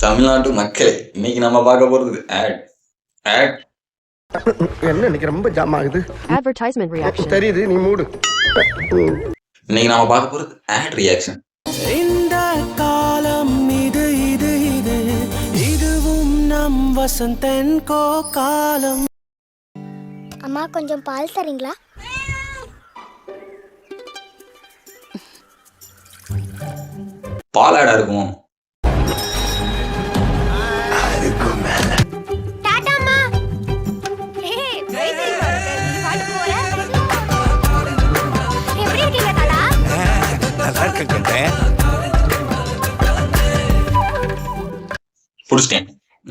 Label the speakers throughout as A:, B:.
A: தமிழ்நாட்டு மக்களே, இன்னைக்கு நம்ம பார்க்க போறது ஆட்
B: என்ன இன்னைக்கு ரொம்ப ஜாம் ஆகுது.
C: Advertisement reaction.
B: தெரியுது, நீ மூடு.
A: இன்னைக்கு நாம பார்க்க போறது ஆட் ரியாக்ஷன்.
D: இந்த காலம் இது இது இது இதுவும் நம் வசந்தன் கோ காலம்.
E: அம்மா கொஞ்சம் பால் தரீங்களா?
A: பால் ஆடா இருக்கும்.
E: டாடா அம்மா. ஏய் வெயிட் நீ பாட்டு போற. எப்படி இருக்கீங்க தாத்தா?
F: நல்லா இருக்கேன்.
A: புடிச்சிட்டேன்.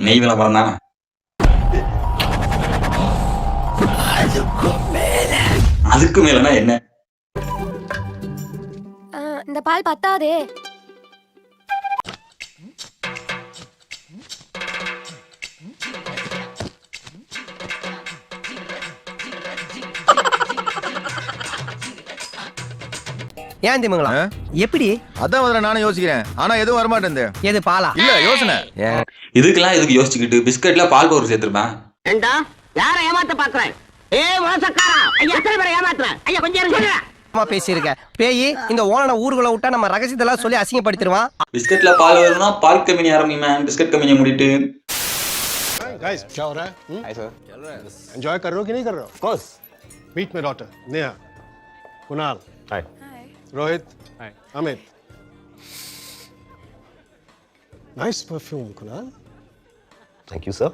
A: நெய் விளம்பரம் தானே. அதுக்கு மேலனா என்ன?
E: இந்த பால் பத்தாதே.
G: ஏன் திமுங்களா எப்படி
F: அதான் முதல்ல நானும் யோசிக்கிறேன். ஆனா எதுவும் வரமாட்டேன்.
G: எது பாலா
F: இல்ல யோசனை.
A: இதுக்கு யோசிச்சுக்கிட்டு பிஸ்கட்ல பால் பவுடர் சேர்த்திருப்பேன்.
H: ஏண்டா யார ஏமாத்த பாக்குறேன்? ஏய் மோசக்காரா, ஐயா எத்தனை பேரை ஏமாத்துறேன்? ஐயா கொஞ்சம் இருங்க.
G: பேசியிருக்க பேய் இந்த ஓனனை ஊருக்குள்ள விட்டா நம்ம ரகசியத்தெல்லாம் சொல்லி அசிங்கப்படுத்திடுவான்.
A: பிஸ்கட்ல பால் வரும்னா பால் கம்பெனி ஆரம்பிங்க. பிஸ்கட் கம்பெனியை மூடிட்டு
I: Guys, क्या हो रहा है? Hi sir. चल रहा है. Enjoy कर रहे हो कि नहीं कर रहे हो? Of course. Meet my daughter, Neha. Kunal. Hi. Hi. Rohit. Hi. Amit. Nice perfume, Kunal.
F: Thank you sir.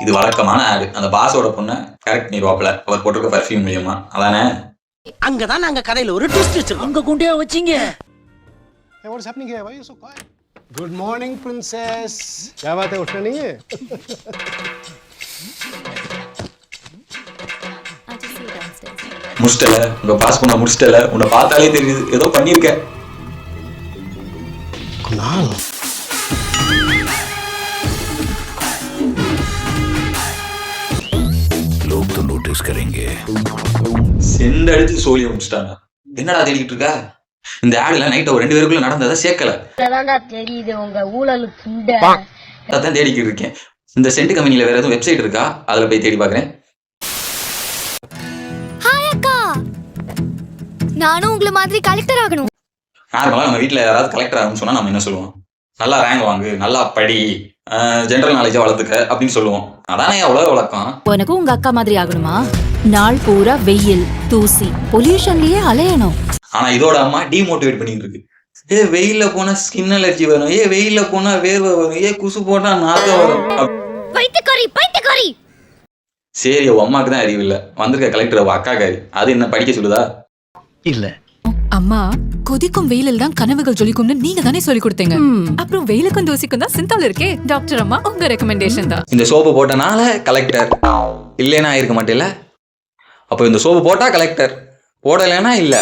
A: இது வழக்கமான ஆடு. அந்த பாஸோட பொண்ணை கரெக்ட் பண்ணிடுவாப்ல அவர் போட்டிருக்க பர்ஃபியூம் மூலியமா. அதானே?
H: அங்கதான் நாங்க கதையில ஒரு ட்விஸ்ட் வச்சிருக்கோம். அங்க குண்டியா வச்சீங்க.
I: Hey, what's happening here? Why are you so quiet? Good morning, princess. क्या बात है, उठना नहीं है?
A: முடிச்சிட்டல, உங்க பாஸ் பண்ண முடிச்சிட்டல. உன்னை பார்த்தாலே தெரியுது ஏதோ பண்ணிருக்க.
I: Kunal.
F: लोग तो नोटिस करेंगे.
A: செண்ட் அடிச்சு சோழியை முடிச்சிட்டாங்க. என்னடா தேடிக்கிட்டு இருக்க? இந்த ஆடுல நைட் ஒரு 2 பேருக்குள்ள நடந்ததை சேர்க்கல.
E: தெரியுது உங்க ஊழலு குண்ட.
A: அதான் தேடிக்கிட்டு இருக்கேன். இந்த சென்ட் கம்பெனில வேற எதுவும் வெப்சைட் இருக்கா? அதுல போய் தேடி பாக்குறேன்.
E: ஹாய் அக்கா. நானும் உங்கள மாதிரி கலெக்டர் ஆகணும்.
A: நார்மலா நம்ம வீட்டுல யாராவது கலெக்டர் ஆகணும்னு சொன்னா நம்ம என்ன சொல்லுவோம்? நல்லா ரேங்க் வாங்கு, நல்லா படி, ஜெனரல் நாலேஜா வளர்த்துக்க அப்படின்னு சொல்லுவோம். அதானே அவ்வளவு வழக்கம்.
C: உனக்கு உங்க அக்கா மாதிரி ஆகணுமா? நாள் பூரா வெயில், தூசி, பொல்யூஷன்லயே அலையணும்.
A: ஆனா இதோட அம்மா டிமோட்டிவேட் பண்ணிட்டு இருக்கு. வெயில்ல போனா ஸ்கின் அலர்ஜி வரும், வெயில்ல போனா வேர்வை வரும், குசு போட்டா நாத்தம் வரும்.
E: பைத்தியக்காரி.
A: சரி, உன் அம்மாக்கு தான் அறிவு இல்ல. வந்திருக்க கலெக்டர் அக்காக்காரி. அது என்ன படிக்க சொல்லுதா?
G: இல்ல
J: அம்மா, கொதிக்கும் வெயிலில் தான் கனவுகள் ஜொலிக்கும்னு நீங்க தானே சொல்லி கொடுத்தீங்க. அப்புறம் வெயிலுக்கும் தூசிக்கும் தான் சிந்தால் இருக்கே. டாக்டர் அம்மா உங்க ரெக்கமெண்டேஷன் தான்.
A: இந்த சோப்பு போட்டனால கலெக்டர் இல்லைன்னா இருக்க மாட்டேல. அப்போ இந்த சோப்பு போட்டா கலெக்டர், போடலைன்னா இல்ல.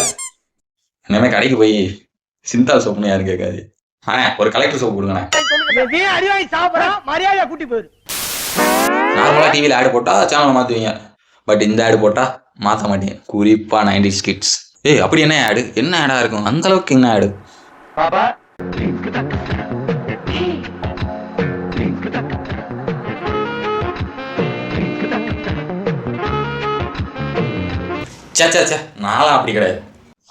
A: இனிமே கடைக்கு போய் சிந்தால் சோப்புன்னு யாரும் கேட்காது. ஒரு கலெக்டர் சோப்பு கொடுங்கண்ணே. நார்மலா டிவியில ஆடு போட்டா சேனல் மாத்துவீங்க. பட் இந்த ஆடு போட்டா மாத்த மாட்டீங்க. குறிப்பா 90s கிட்ஸ். அப்படி என்ன ஆடு? என்ன ஆடா இருக்கும்? அந்த அளவுக்கு என்ன ஆடு? சே நான்லாம் அப்படி கிடையாது.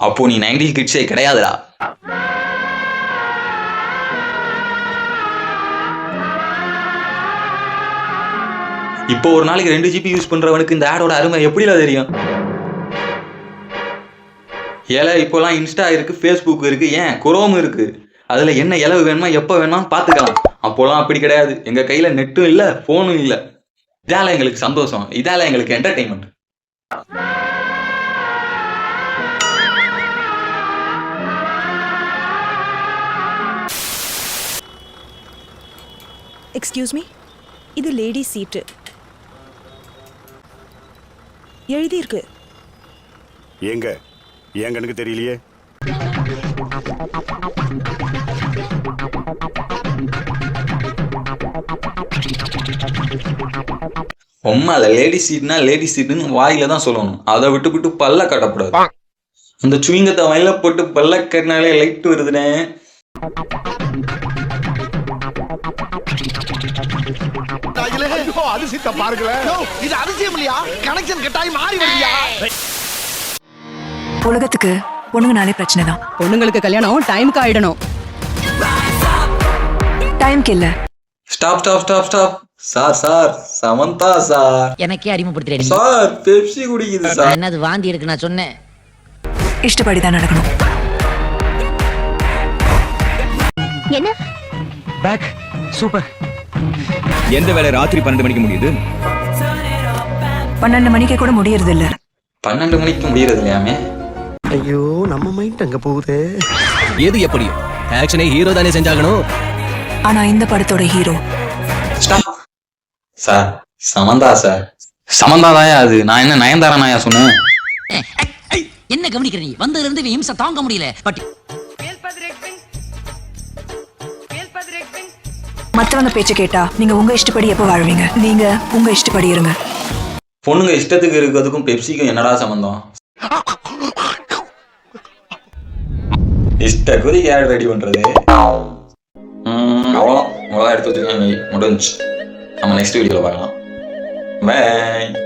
A: அப்போ நீ 90s கிட்ஸே கிடையாதுடா. இப்போ ஒரு நாளைக்கு 2 GB யூஸ் பண்றவனுக்கு இந்த ஆடோட அருமை எப்படிலாம் தெரியும்? இப்போலாம் இன்ஸ்டா இருக்கு, ஃபேஸ்புக் இருக்கு, ஏன் குரோம் இருக்கு. அதுல என்ன இலவு வேணுமா எப்ப வேணுமா பாத்துக்கலாம். அப்போலாம் அப்படி கிடையாது. எங்க கையில நெட்டும் இல்ல, போனும் இல்ல. இதால எங்களுக்கு சந்தோஷம், இதால எங்களுக்கு என்டர்டைன்மெண்ட்.
J: எக்ஸ்கியூஸ் மீ, இது லேடி சீட்டு எழுதி இருக்கு.
F: எங்க என் கண்ணுக்கு தெரியலையே.
A: உண்மையில லேடி சீட்னா லேடி சீட்டுன்னு வாயில தான் சொல்லணும். அதை விட்டு பல்ல கட்டக்கூடாது. அந்த சுவிங்கத்தை வாயில போட்டு பல்ல கட்டினாலே லைட் வருதுனே.
B: அதிசயத்தை பாருங்களேன். இது அதிசயம் இல்லையா? கனெக்ஷன் கட்டாயி மாறி வருவியா?
C: உலகத்துக்கு பொண்ணுங்கனாலே பிரச்சனை தான்.
G: பொண்ணுங்களுக்கு கல்யாணம் டைமுக்கு ஆயிடணும்.
C: டைம்க்கு இல்ல.
A: Stop stop stop stop. Sir Samantha sir.
H: எனக்கே அறிமுகப்படுத்துறேன்.
A: சார் பெப்சி குடிக்குது சார்.
H: என்னது வாந்தி இருக்கு நான் சொன்னேன்.
C: இஷ்டப்படி தான் நடக்கணும்.
E: என்ன
G: பேக் சூப்பர்.
F: எந்த வேலை ராத்திரி 12 மணிக்கு முடியுது?
C: 12 மணிக்கு கூட முடியறது இல்ல.
A: 12 மணிக்கு முடியறது இல்லையாமே.
B: ஐயோ நம்ம மைண்ட் அங்க போகுதே.
G: எது எப்படி ஆக்ஷனே ஹீரோ தானே செஞ்சாகணும்.
C: ஆனா இந்த படத்தோட hero
A: stop. Sir Samantha sir. Samantha தாயா அது. நான் என்ன நயன்தாரா நாயா சொன்னேன்?
H: என்ன கவனிக்கிற நீ? வந்ததுல இருந்து இம்சை தாங்க முடியல. பட்
C: மத்தவங்க பேச்சு கேட்டா நீங்க உங்க இஷ்டப்படி எப்ப வாழ்வீங்க? நீங்க உங்க இஷ்டப்படி இருங்க.
A: பொண்ணுங்க இஷ்டத்துக்கு இருக்கிறதுக்கும் பெப்சிக்கும் என்னடா சம்பந்தம்? இஷ்ட குறி ஆட் ரெடி பண்றது. அவ்வளோ எடுத்து வச்சுருக்காங்க. முடிஞ்சு. நம்ம நெக்ஸ்ட் வீடியோவில் பார்க்கலாம். பை.